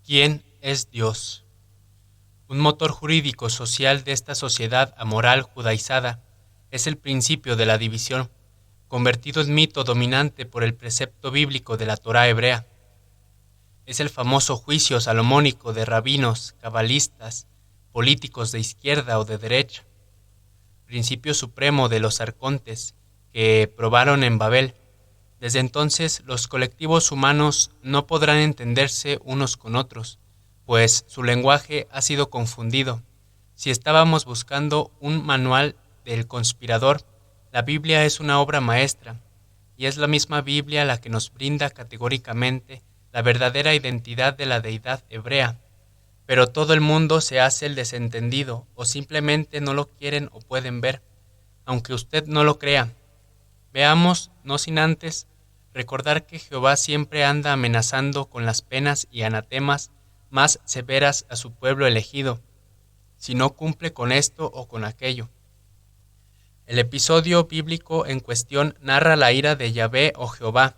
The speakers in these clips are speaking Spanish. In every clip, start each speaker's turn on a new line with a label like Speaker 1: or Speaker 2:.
Speaker 1: ¿Quién es Dios? Un motor jurídico social de esta sociedad amoral judaizada es el principio de la división, convertido en mito dominante por el precepto bíblico de la Torá hebrea. Es el famoso juicio salomónico de rabinos, cabalistas, políticos de izquierda o de derecha, principio supremo de los arcontes que probaron en Babel. Desde entonces, los colectivos humanos no podrán entenderse unos con otros, pues su lenguaje ha sido confundido. Si estábamos buscando un manual del conspirador, la Biblia es una obra maestra, y es la misma Biblia la que nos brinda categóricamente la verdadera identidad de la deidad hebrea. Pero todo el mundo se hace el desentendido, o simplemente no lo quieren o pueden ver, aunque usted no lo crea. Veamos, no sin antes, recordar que Jehová siempre anda amenazando con las penas y anatemas más severas a su pueblo elegido, si no cumple con esto o con aquello. El episodio bíblico en cuestión narra la ira de Yahvé o Jehová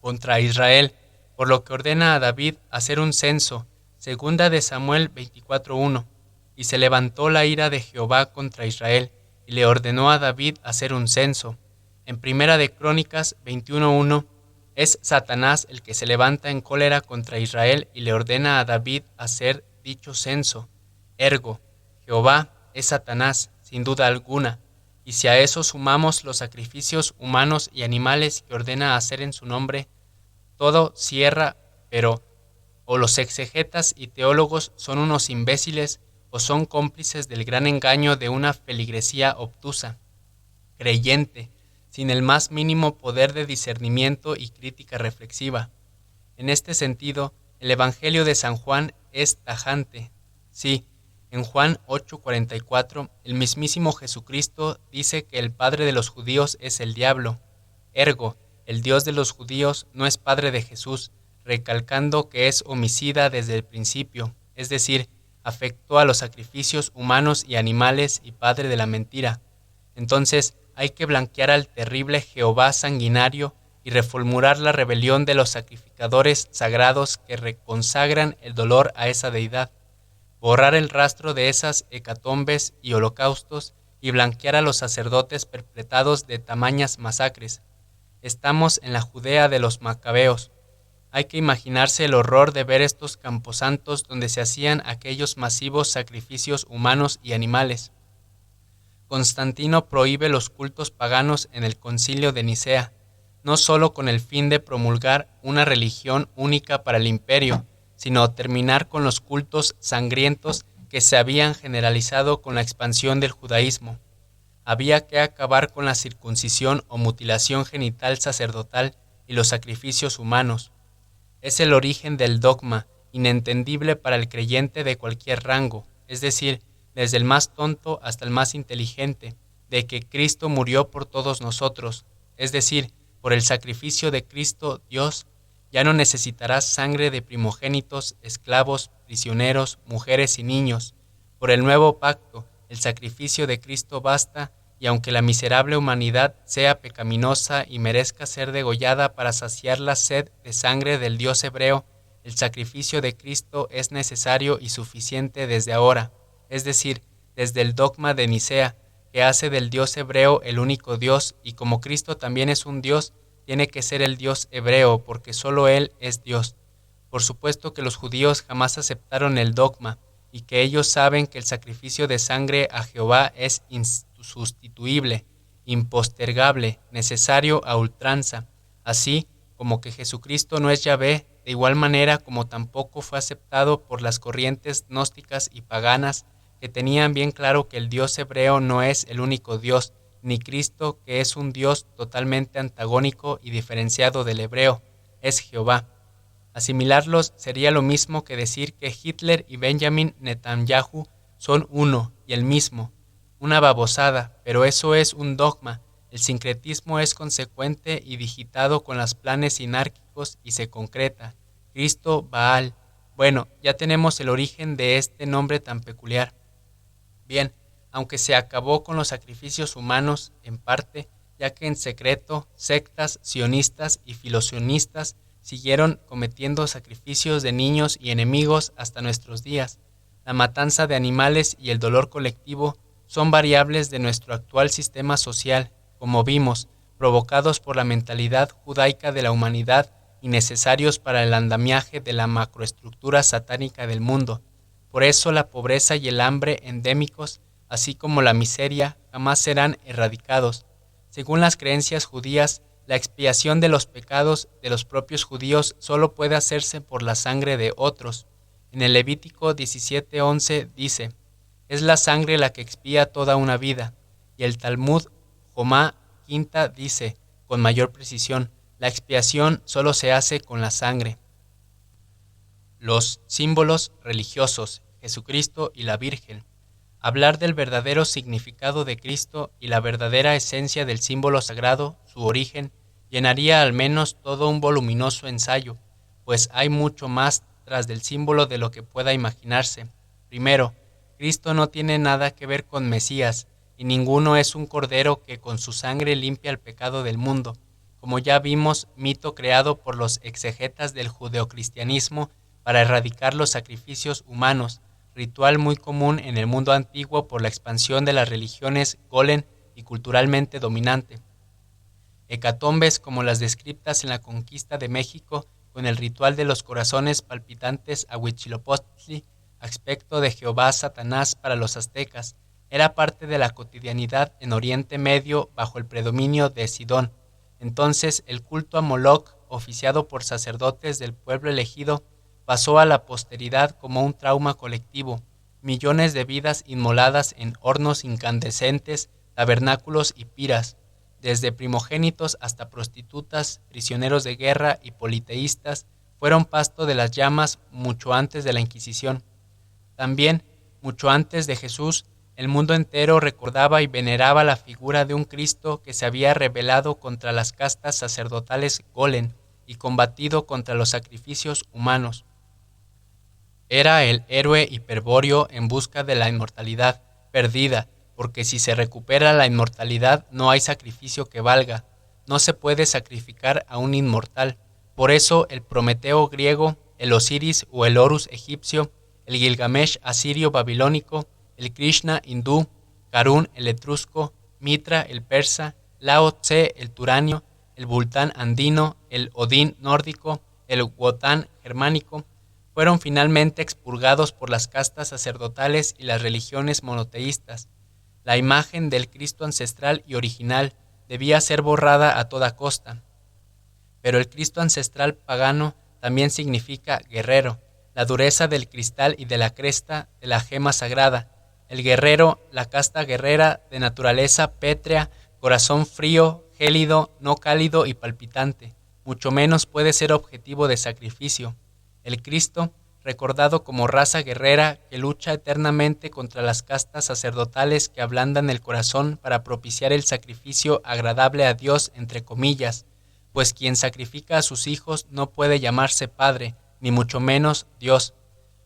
Speaker 1: contra Israel, por lo que ordena a David hacer un censo, segunda de Samuel 24:1, y se levantó la ira de Jehová contra Israel, y le ordenó a David hacer un censo. En Primera de Crónicas 21:1, es Satanás el que se levanta en cólera contra Israel y le ordena a David hacer dicho censo. Ergo, Jehová es Satanás, sin duda alguna, y si a eso sumamos los sacrificios humanos y animales que ordena hacer en su nombre, todo cierra, pero o los exegetas y teólogos son unos imbéciles o son cómplices del gran engaño de una feligresía obtusa, creyente, sin el más mínimo poder de discernimiento y crítica reflexiva. En este sentido, el Evangelio de San Juan es tajante. Sí, en Juan 8:44, el mismísimo Jesucristo dice que el padre de los judíos es el diablo. Ergo, el Dios de los judíos no es padre de Jesús, recalcando que es homicida desde el principio, es decir, afectó a los sacrificios humanos y animales y padre de la mentira. Entonces, hay que blanquear al terrible Jehová sanguinario y reformular la rebelión de los sacrificadores sagrados que reconsagran el dolor a esa deidad, borrar el rastro de esas hecatombes y holocaustos y blanquear a los sacerdotes perpetrados de tamañas masacres. Estamos en la Judea de los Macabeos. Hay que imaginarse el horror de ver estos camposantos donde se hacían aquellos masivos sacrificios humanos y animales. Constantino prohíbe los cultos paganos en el Concilio de Nicea, no solo con el fin de promulgar una religión única para el imperio, sino terminar con los cultos sangrientos que se habían generalizado con la expansión del judaísmo. Había que acabar con la circuncisión o mutilación genital sacerdotal y los sacrificios humanos. Es el origen del dogma, inentendible para el creyente de cualquier rango, es decir, desde el más tonto hasta el más inteligente, de que Cristo murió por todos nosotros, es decir, por el sacrificio de Cristo Dios, ya no necesitará sangre de primogénitos, esclavos, prisioneros, mujeres y niños. Por el nuevo pacto, el sacrificio de Cristo basta, y aunque la miserable humanidad sea pecaminosa y merezca ser degollada para saciar la sed de sangre del Dios hebreo, el sacrificio de Cristo es necesario y suficiente desde ahora, es decir, desde el dogma de Nicea, que hace del Dios hebreo el único Dios, y como Cristo también es un Dios, tiene que ser el Dios hebreo, porque solo Él es Dios. Por supuesto que los judíos jamás aceptaron el dogma, y que ellos saben que el sacrificio de sangre a Jehová es insustituible, impostergable, necesario a ultranza, así como que Jesucristo no es Yahvé, de igual manera como tampoco fue aceptado por las corrientes gnósticas y paganas que tenían bien claro que el Dios hebreo no es el único Dios, ni Cristo, que es un Dios totalmente antagónico y diferenciado del hebreo, es Jehová. Asimilarlos sería lo mismo que decir que Hitler y Benjamin Netanyahu son uno y el mismo. Una babosada, pero eso es un dogma. El sincretismo es consecuente y digitado con los planes sinárquicos y se concreta. Cristo Baal. Bueno, ya tenemos el origen de este nombre tan peculiar. Bien, aunque se acabó con los sacrificios humanos, en parte, ya que en secreto, sectas sionistas y filosionistas siguieron cometiendo sacrificios de niños y enemigos hasta nuestros días. La matanza de animales y el dolor colectivo son variables de nuestro actual sistema social, como vimos, provocados por la mentalidad judaica de la humanidad y necesarios para el andamiaje de la macroestructura satánica del mundo. Por eso la pobreza y el hambre endémicos, así como la miseria, jamás serán erradicados. Según las creencias judías, la expiación de los pecados de los propios judíos solo puede hacerse por la sangre de otros. En el Levítico 17:11 dice: «Es la sangre la que expía toda una vida». Y el Talmud Jomá Quinta dice, con mayor precisión: «La expiación solo se hace con la sangre». Los símbolos religiosos, Jesucristo y la Virgen. Hablar del verdadero significado de Cristo y la verdadera esencia del símbolo sagrado, su origen, llenaría al menos todo un voluminoso ensayo, pues hay mucho más tras del símbolo de lo que pueda imaginarse. Primero, Cristo no tiene nada que ver con Mesías, y ninguno es un cordero que con su sangre limpia el pecado del mundo, como ya vimos, mito creado por los exegetas del judeocristianismo para erradicar los sacrificios humanos, ritual muy común en el mundo antiguo por la expansión de las religiones golem y culturalmente dominante. Hecatombes como las descritas en la conquista de México con el ritual de los corazones palpitantes a Huitzilopochtli, aspecto de Jehová Satanás para los aztecas, era parte de la cotidianidad en Oriente Medio bajo el predominio de Sidón. Entonces el culto a Moloch, oficiado por sacerdotes del pueblo elegido, pasó a la posteridad como un trauma colectivo, millones de vidas inmoladas en hornos incandescentes, tabernáculos y piras, desde primogénitos hasta prostitutas, prisioneros de guerra y politeístas, fueron pasto de las llamas mucho antes de la Inquisición. También, mucho antes de Jesús, el mundo entero recordaba y veneraba la figura de un Cristo que se había rebelado contra las castas sacerdotales golem y combatido contra los sacrificios humanos. Era el héroe hiperbóreo en busca de la inmortalidad, perdida, porque si se recupera la inmortalidad no hay sacrificio que valga, no se puede sacrificar a un inmortal. Por eso el Prometeo griego, el Osiris o el Horus egipcio, el Gilgamesh asirio babilónico, el Krishna hindú, Karun el etrusco, Mitra el persa, Lao Tse el turanio, el Vultán andino, el Odín nórdico, el Wotan germánico, fueron finalmente expurgados por las castas sacerdotales y las religiones monoteístas. La imagen del Cristo ancestral y original debía ser borrada a toda costa. Pero el Cristo ancestral pagano también significa guerrero, la dureza del cristal y de la cresta de la gema sagrada. El guerrero, la casta guerrera de naturaleza pétrea, corazón frío, gélido, no cálido y palpitante, mucho menos puede ser objetivo de sacrificio. El Cristo, recordado como raza guerrera que lucha eternamente contra las castas sacerdotales que ablandan el corazón para propiciar el sacrificio agradable a Dios, entre comillas, pues quien sacrifica a sus hijos no puede llamarse padre, ni mucho menos Dios.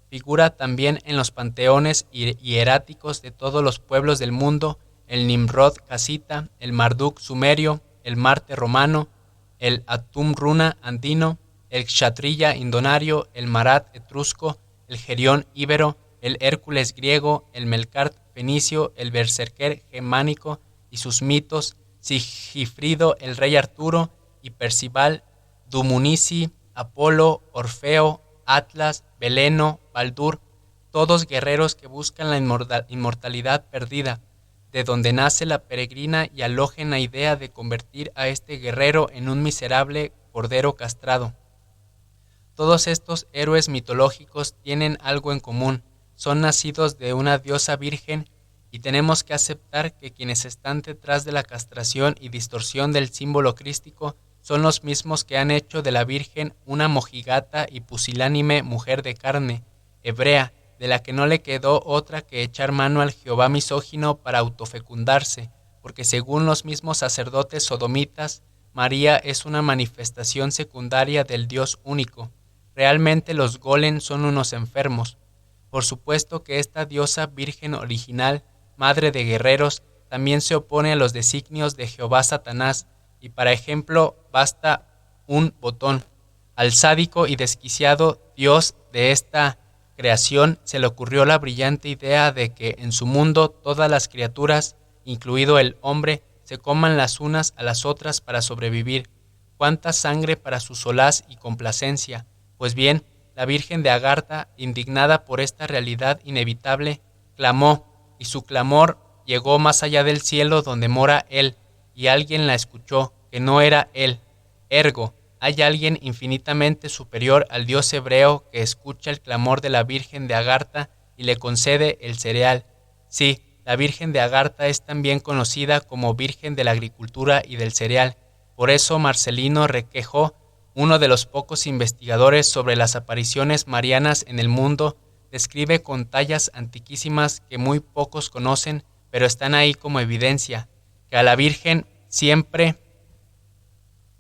Speaker 1: Figura también en los panteones hieráticos de todos los pueblos del mundo el Nimrod casita, el Marduk sumerio, el Marte romano, el Atum runa andino, el Kshatriya indonario, el Marat etrusco, el Gerión íbero, el Hércules griego, el Melkart fenicio, el Berserker germánico y sus mitos, Sigifrido el rey Arturo y Percival, Dumunissi, Apolo, Orfeo, Atlas, Beleno, Baldur, todos guerreros que buscan la inmortalidad perdida, de donde nace la peregrina y halógena idea de convertir a este guerrero en un miserable cordero castrado. Todos estos héroes mitológicos tienen algo en común, son nacidos de una diosa virgen y tenemos que aceptar que quienes están detrás de la castración y distorsión del símbolo crístico son los mismos que han hecho de la Virgen una mojigata y pusilánime mujer de carne, hebrea, de la que no le quedó otra que echar mano al Jehová misógino para autofecundarse, porque según los mismos sacerdotes sodomitas, María es una manifestación secundaria del Dios único. Realmente los golem son unos enfermos. Por supuesto que esta diosa virgen original, madre de guerreros, también se opone a los designios de Jehová Satanás, y para ejemplo basta un botón. Al sádico y desquiciado Dios de esta creación se le ocurrió la brillante idea de que en su mundo todas las criaturas, incluido el hombre, se coman las unas a las otras para sobrevivir. ¡Cuánta sangre para su solaz y complacencia! Pues bien, la Virgen de Agartha, indignada por esta realidad inevitable, clamó, y su clamor llegó más allá del cielo donde mora Él, y alguien la escuchó, que no era Él. Ergo, hay alguien infinitamente superior al Dios hebreo que escucha el clamor de la Virgen de Agartha y le concede el cereal. Sí, la Virgen de Agartha es también conocida como Virgen de la Agricultura y del Cereal. Por eso Marcelino Requejo, uno de los pocos investigadores sobre las apariciones marianas en el mundo, describe con tallas antiquísimas que muy pocos conocen, pero están ahí como evidencia, que a la Virgen siempre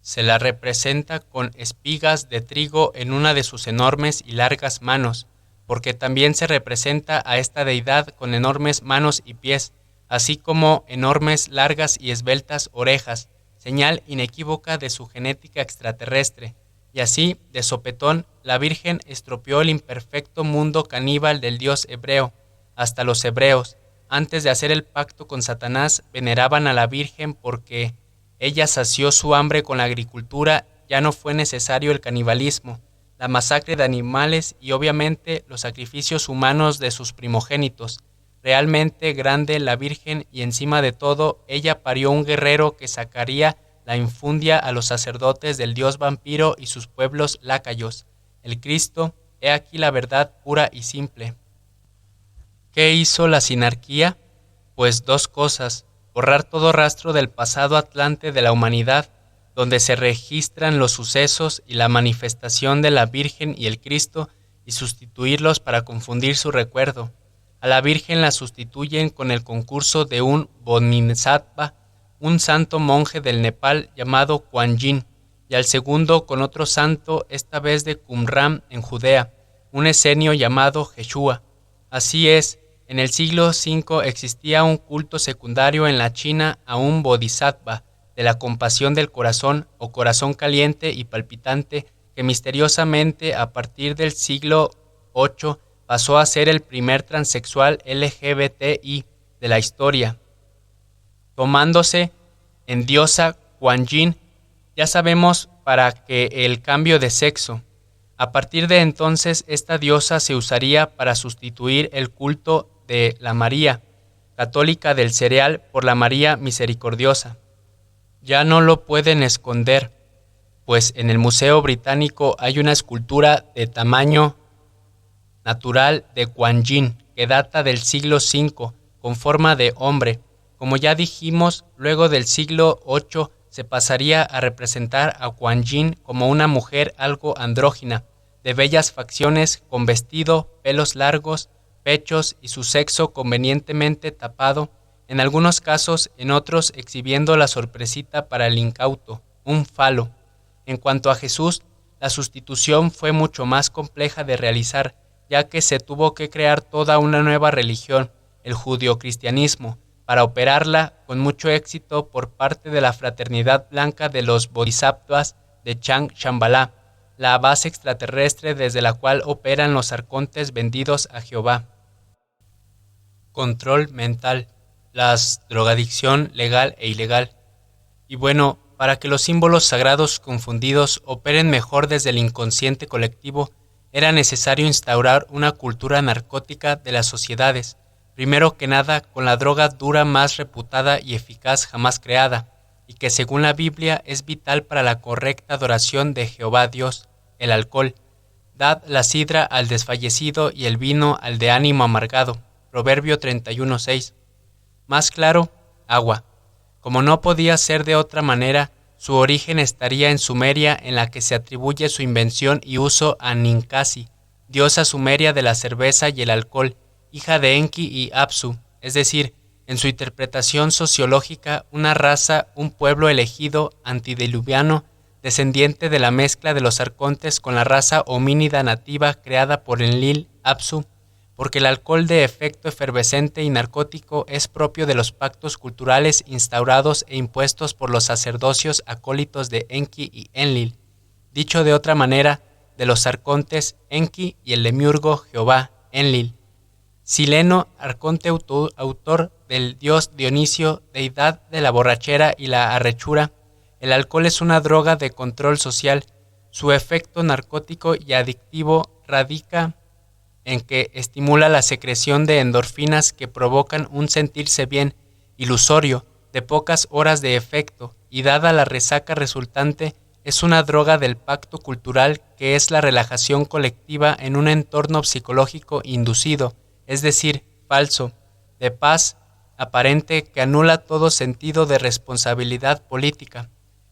Speaker 1: se la representa con espigas de trigo en una de sus enormes y largas manos, porque también se representa a esta deidad con enormes manos y pies, así como enormes, largas y esbeltas orejas, señal inequívoca de su genética extraterrestre. Y así, de sopetón, la Virgen estropeó el imperfecto mundo caníbal del Dios hebreo. Hasta los hebreos, antes de hacer el pacto con Satanás, veneraban a la Virgen porque ella sació su hambre con la agricultura, ya no fue necesario el canibalismo, la masacre de animales y obviamente los sacrificios humanos de sus primogénitos. Realmente grande la Virgen y encima de todo, ella parió un guerrero que sacaría la infundia a los sacerdotes del dios vampiro y sus pueblos lácayos. El Cristo, he aquí la verdad pura y simple. ¿Qué hizo la sinarquía? Pues dos cosas: borrar todo rastro del pasado atlante de la humanidad, donde se registran los sucesos y la manifestación de la Virgen y el Cristo, y sustituirlos para confundir su recuerdo. A la Virgen la sustituyen con el concurso de un bodhisattva, un santo monje del Nepal llamado Kuan Yin, y al segundo con otro santo, esta vez de Qumran en Judea, un esenio llamado Yeshua. Así es, en el siglo V existía un culto secundario en la China a un bodhisattva de la compasión del corazón o corazón caliente y palpitante que misteriosamente a partir del siglo VIII pasó a ser el primer transexual LGBTI de la historia, tomándose en diosa Kuan Yin, ya sabemos para que el cambio de sexo. A partir de entonces esta diosa se usaría para sustituir el culto de la María católica del cereal por la María misericordiosa. Ya no lo pueden esconder, pues en el Museo Británico hay una escultura de tamaño natural de Kuan Yin que data del siglo V con forma de hombre. Como ya dijimos, luego del siglo VIII se pasaría a representar a Kuan Yin como una mujer algo andrógina, de bellas facciones, con vestido, pelos largos, pechos y su sexo convenientemente tapado, en algunos casos, en otros exhibiendo la sorpresita para el incauto, un falo. En cuanto a Jesús, la sustitución fue mucho más compleja de realizar, ya que se tuvo que crear toda una nueva religión, el judeocristianismo, para operarla con mucho éxito por parte de la Fraternidad Blanca de los Bodhisattvas de Chang Shambhala, la base extraterrestre desde la cual operan los arcontes vendidos a Jehová. Control mental, las drogadicción legal e ilegal. Y bueno, para que los símbolos sagrados confundidos operen mejor desde el inconsciente colectivo, era necesario instaurar una cultura narcótica de las sociedades, primero que nada con la droga dura más reputada y eficaz jamás creada, y que según la Biblia es vital para la correcta adoración de Jehová Dios, el alcohol. Dad la sidra al desfallecido y el vino al de ánimo amargado. Proverbio 31:6. Más claro, agua. Como no podía ser de otra manera, su origen estaría en Sumeria, en la que se atribuye su invención y uso a Ninkasi, diosa sumeria de la cerveza y el alcohol, hija de Enki y Apsu, es decir, en su interpretación sociológica, una raza, un pueblo elegido antediluviano, descendiente de la mezcla de los arcontes con la raza homínida nativa creada por Enlil, Apsu, porque el alcohol de efecto efervescente y narcótico es propio de los pactos culturales instaurados e impuestos por los sacerdocios acólitos de Enki y Enlil, dicho de otra manera, de los arcontes Enki y el demiurgo Jehová, Enlil. Sileno, arconte autor del dios Dionisio, deidad de la borrachera y la arrechura. El alcohol es una droga de control social. Su efecto narcótico y adictivo radica en que estimula la secreción de endorfinas que provocan un sentirse bien, ilusorio, de pocas horas de efecto, y dada la resaca resultante, es una droga del pacto cultural que es la relajación colectiva en un entorno psicológico inducido, es decir, falso, de paz aparente que anula todo sentido de responsabilidad política.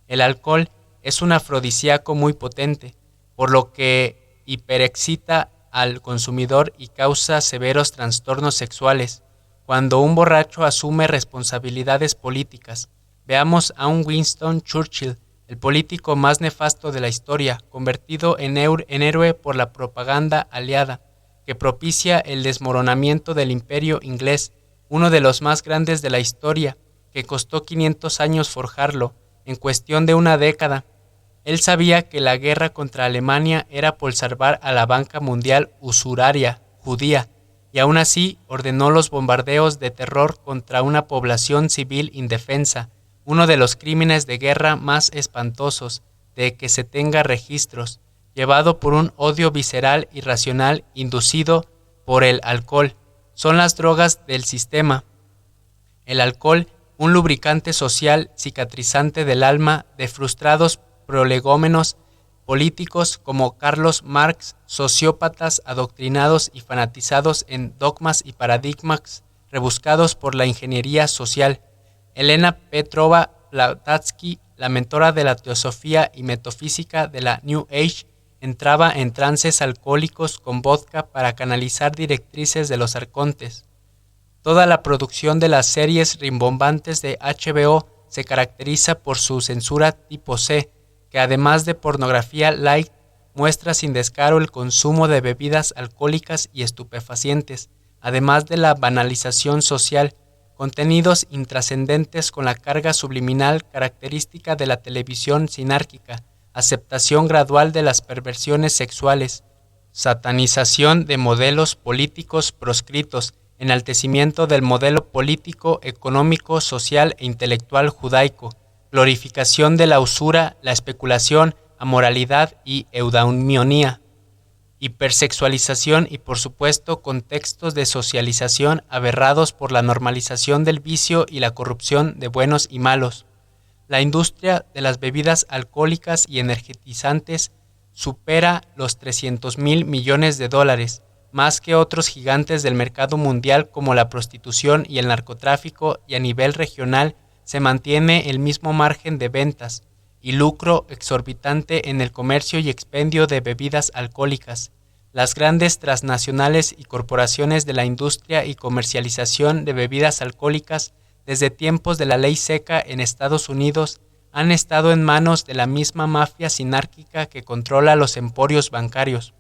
Speaker 1: El alcohol es un afrodisíaco muy potente, por lo que hiperexcita al consumidor y causa severos trastornos sexuales. Cuando un borracho asume responsabilidades políticas, veamos a un Winston Churchill, el político más nefasto de la historia, convertido en héroe por la propaganda aliada, que propicia el desmoronamiento del imperio inglés, uno de los más grandes de la historia, que costó 500 años forjarlo, en cuestión de una década. Él sabía que la guerra contra Alemania era por salvar a la banca mundial usuraria judía, y aún así ordenó los bombardeos de terror contra una población civil indefensa, uno de los crímenes de guerra más espantosos de que se tenga registros, llevado por un odio visceral irracional inducido por el alcohol. Son las drogas del sistema. El alcohol, un lubricante social cicatrizante del alma de frustrados prolegómenos políticos como Carlos Marx, sociópatas adoctrinados y fanatizados en dogmas y paradigmas rebuscados por la ingeniería social. Elena Petrova Blavatsky, la mentora de la teosofía y metafísica de la New Age, entraba en trances alcohólicos con vodka para canalizar directrices de los arcontes. Toda la producción de las series rimbombantes de HBO se caracteriza por su censura tipo C, que además de pornografía light, muestra sin descaro el consumo de bebidas alcohólicas y estupefacientes, además de la banalización social, contenidos intrascendentes con la carga subliminal característica de la televisión sinárquica, aceptación gradual de las perversiones sexuales, satanización de modelos políticos proscritos, enaltecimiento del modelo político, económico, social e intelectual judaico, glorificación de la usura, la especulación, amoralidad y eudaimonía, hipersexualización y, por supuesto, contextos de socialización aberrados por la normalización del vicio y la corrupción de buenos y malos. La industria de las bebidas alcohólicas y energetizantes supera los 300,000 millones de dólares, más que otros gigantes del mercado mundial como la prostitución y el narcotráfico, y a nivel regional se mantiene el mismo margen de ventas y lucro exorbitante en el comercio y expendio de bebidas alcohólicas. Las grandes transnacionales y corporaciones de la industria y comercialización de bebidas alcohólicas desde tiempos de la ley seca en Estados Unidos han estado en manos de la misma mafia sinárquica que controla los emporios bancarios.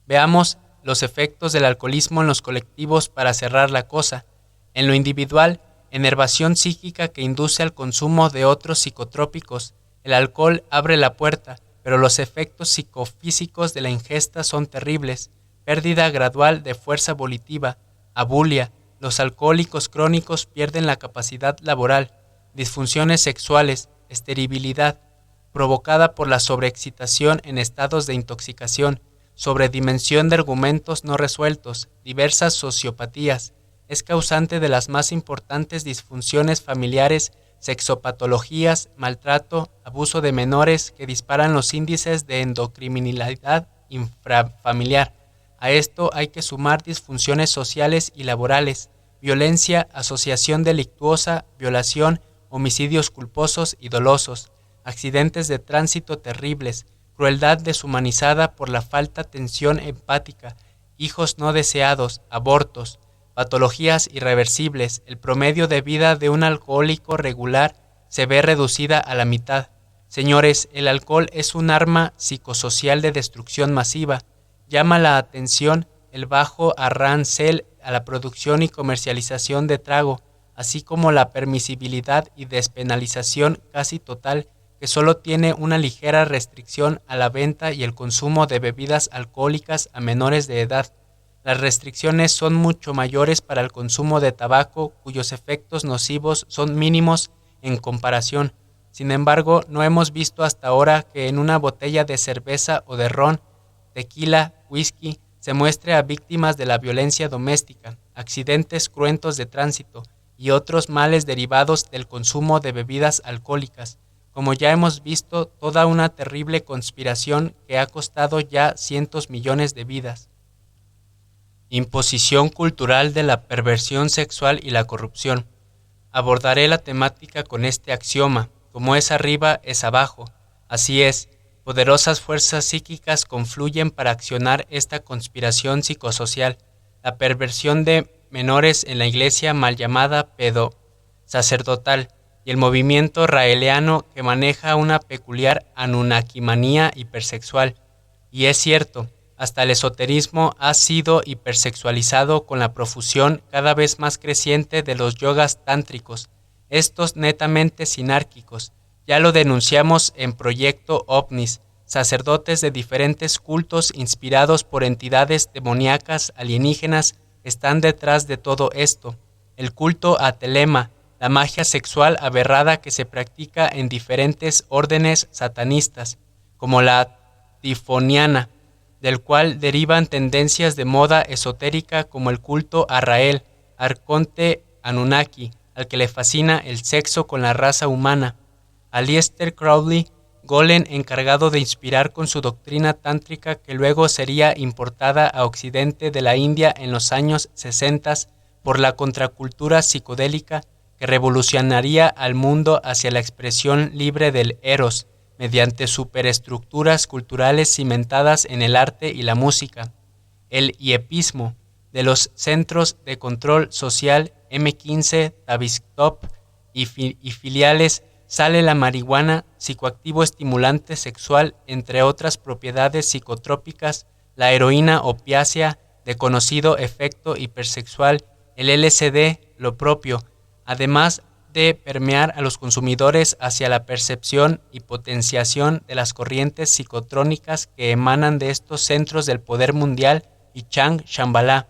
Speaker 1: Veamos los efectos del alcoholismo en los colectivos para cerrar la cosa. En lo individual, enervación psíquica que induce al consumo de otros psicotrópicos. El alcohol abre la puerta, pero los efectos psicofísicos de la ingesta son terribles. Pérdida gradual de fuerza volitiva, abulia. Los alcohólicos crónicos pierden la capacidad laboral. Disfunciones sexuales, esterilidad, provocada por la sobreexcitación en estados de intoxicación, sobredimensión de argumentos no resueltos, diversas sociopatías. Es causante de las más importantes disfunciones familiares, sexopatologías, maltrato, abuso de menores que disparan los índices de endocriminalidad infrafamiliar. A esto hay que sumar disfunciones sociales y laborales, violencia, asociación delictuosa, violación, homicidios culposos y dolosos, accidentes de tránsito terribles, crueldad deshumanizada por la falta de atención empática, hijos no deseados, abortos, patologías irreversibles. El promedio de vida de un alcohólico regular se ve reducida a la mitad. Señores, el alcohol es un arma psicosocial de destrucción masiva. Llama la atención el bajo arancel a la producción y comercialización de trago, así como la permisibilidad y despenalización casi total que solo tiene una ligera restricción a la venta y el consumo de bebidas alcohólicas a menores de edad. Las restricciones son mucho mayores para el consumo de tabaco, cuyos efectos nocivos son mínimos en comparación. Sin embargo, no hemos visto hasta ahora que en una botella de cerveza o de ron, tequila, whisky, se muestre a víctimas de la violencia doméstica, accidentes cruentos de tránsito y otros males derivados del consumo de bebidas alcohólicas. Como ya hemos visto, toda una terrible conspiración que ha costado ya cientos millones de vidas. Imposición cultural de la perversión sexual y la corrupción. Abordaré la temática con este axioma: como es arriba, es abajo. Así es, poderosas fuerzas psíquicas confluyen para accionar esta conspiración psicosocial. La perversión de menores en la iglesia mal llamada pedo-sacerdotal y el movimiento raeliano que maneja una peculiar anunnakimanía hipersexual. Y es cierto, hasta el esoterismo ha sido hipersexualizado con la profusión cada vez más creciente de los yogas tántricos, estos netamente sinárquicos. Ya lo denunciamos en Proyecto OVNIS, sacerdotes de diferentes cultos inspirados por entidades demoníacas alienígenas están detrás de todo esto. El culto a Telema, la magia sexual aberrada que se practica en diferentes órdenes satanistas, como la tifoniana, del cual derivan tendencias de moda esotérica como el culto a Rael, arconte Anunnaki, al que le fascina el sexo con la raza humana. Aleister Crowley, golem encargado de inspirar con su doctrina tántrica que luego sería importada a Occidente de la India en los años 60 por la contracultura psicodélica que revolucionaría al mundo hacia la expresión libre del eros, mediante superestructuras culturales cimentadas en el arte y la música. El hiepismo de los centros de control social M15, Tavistock y filiales sale la marihuana, psicoactivo estimulante sexual, entre otras propiedades psicotrópicas, la heroína opiácea de conocido efecto hipersexual, el LSD, lo propio, además de permear a los consumidores hacia la percepción y potenciación de las corrientes psicotrónicas que emanan de estos centros del poder mundial y Shambhala.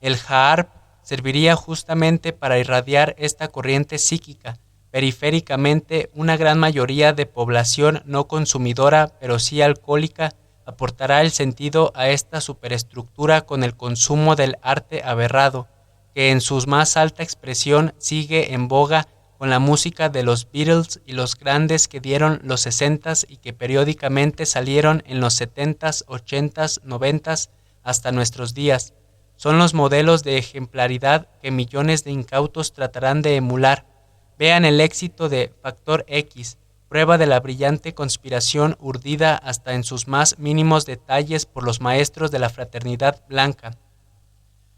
Speaker 1: El HAARP serviría justamente para irradiar esta corriente psíquica. Periféricamente, una gran mayoría de población no consumidora, pero sí alcohólica, aportará el sentido a esta superestructura con el consumo del arte aberrado, que en su más alta expresión sigue en boga con la música de los Beatles y los grandes que dieron los 60s y que periódicamente salieron en los 70s, 80s, 90s hasta nuestros días. Son los modelos de ejemplaridad que millones de incautos tratarán de emular. Vean el éxito de Factor X, prueba de la brillante conspiración urdida hasta en sus más mínimos detalles por los maestros de la fraternidad blanca.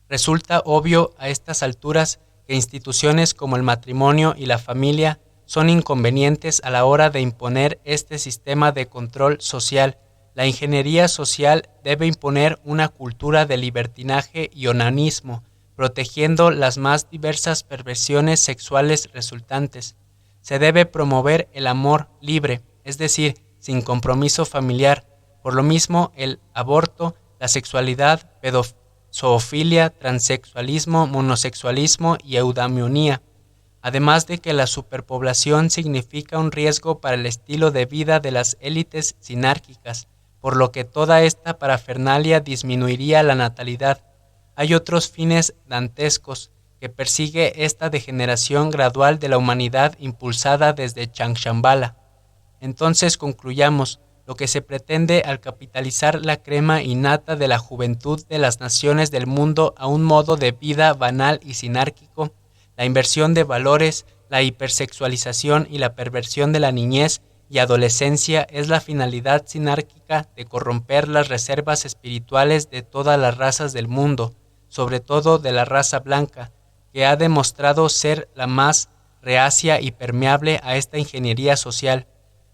Speaker 1: Resulta obvio a estas alturas que instituciones como el matrimonio y la familia son inconvenientes a la hora de imponer este sistema de control social. La ingeniería social debe imponer una cultura de libertinaje y onanismo, protegiendo las más diversas perversiones sexuales resultantes. Se debe promover el amor libre, es decir, sin compromiso familiar. Por lo mismo, el aborto, la sexualidad, zoofilia, transexualismo, monosexualismo y eudaimonia, además de que la superpoblación significa un riesgo para el estilo de vida de las élites sinárquicas, por lo que toda esta parafernalia disminuiría la natalidad. Hay otros fines dantescos que persigue esta degeneración gradual de la humanidad impulsada desde Shambhala. Entonces concluyamos. Lo que se pretende al capitalizar la crema innata de la juventud de las naciones del mundo a un modo de vida banal y sinárquico, la inversión de valores, la hipersexualización y la perversión de la niñez y adolescencia es la finalidad sinárquica de corromper las reservas espirituales de todas las razas del mundo, sobre todo de la raza blanca, que ha demostrado ser la más reacia y permeable a esta ingeniería social.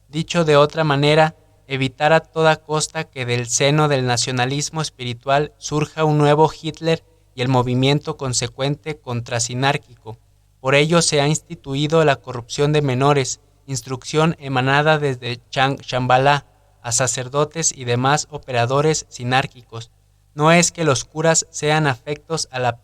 Speaker 1: Dicho de otra manera, evitar a toda costa que del seno del nacionalismo espiritual surja un nuevo Hitler y el movimiento consecuente contrasinárquico. Por ello se ha instituido la corrupción de menores instrucción emanada desde Shambhala a sacerdotes y demás operadores sinárquicos. No es que los curas sean afectos a la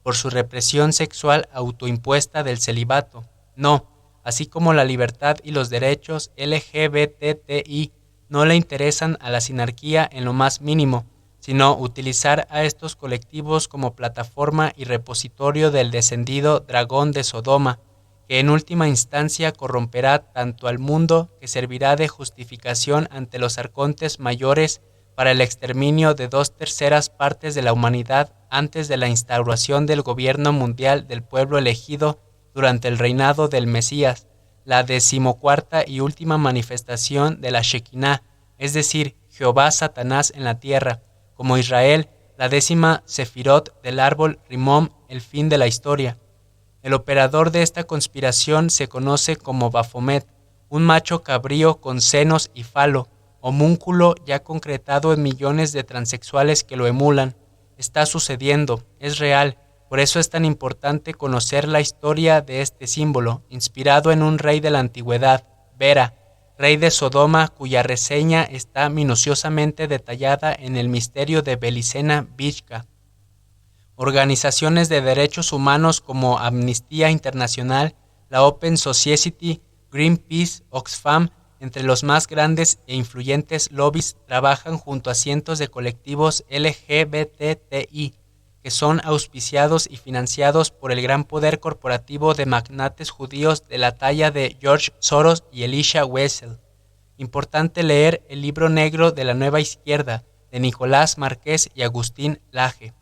Speaker 1: por su represión sexual autoimpuesta del celibato. No, así como la libertad y los derechos LGBTI no le interesan a la sinarquía en lo más mínimo, sino utilizar a estos colectivos como plataforma y repositorio del descendido dragón de Sodoma, que en última instancia corromperá tanto al mundo que servirá de justificación ante los arcontes mayores para el exterminio de 2/3 partes de la humanidad antes de la instauración del gobierno mundial del pueblo elegido durante el reinado del Mesías, la 14ª y última manifestación de la Shekinah, es decir, Jehová Satanás en la tierra, como Israel, la 10ª Sefirot del árbol Rimón, el fin de la historia. El operador de esta conspiración se conoce como Baphomet, un macho cabrío con senos y falo, homúnculo ya concretado en millones de transexuales que lo emulan. Está sucediendo, es real, por eso es tan importante conocer la historia de este símbolo, inspirado en un rey de la antigüedad, Vera, rey de Sodoma, cuya reseña está minuciosamente detallada en el misterio de Belicena Vizca. Organizaciones de derechos humanos como Amnistía Internacional, la Open Society, Greenpeace, Oxfam, entre los más grandes e influyentes lobbies, trabajan junto a cientos de colectivos LGBTI, que son auspiciados y financiados por el gran poder corporativo de magnates judíos de la talla de George Soros y Elisha Wessel. Importante leer el libro negro de la Nueva Izquierda, de Nicolás Márquez y Agustín Laje.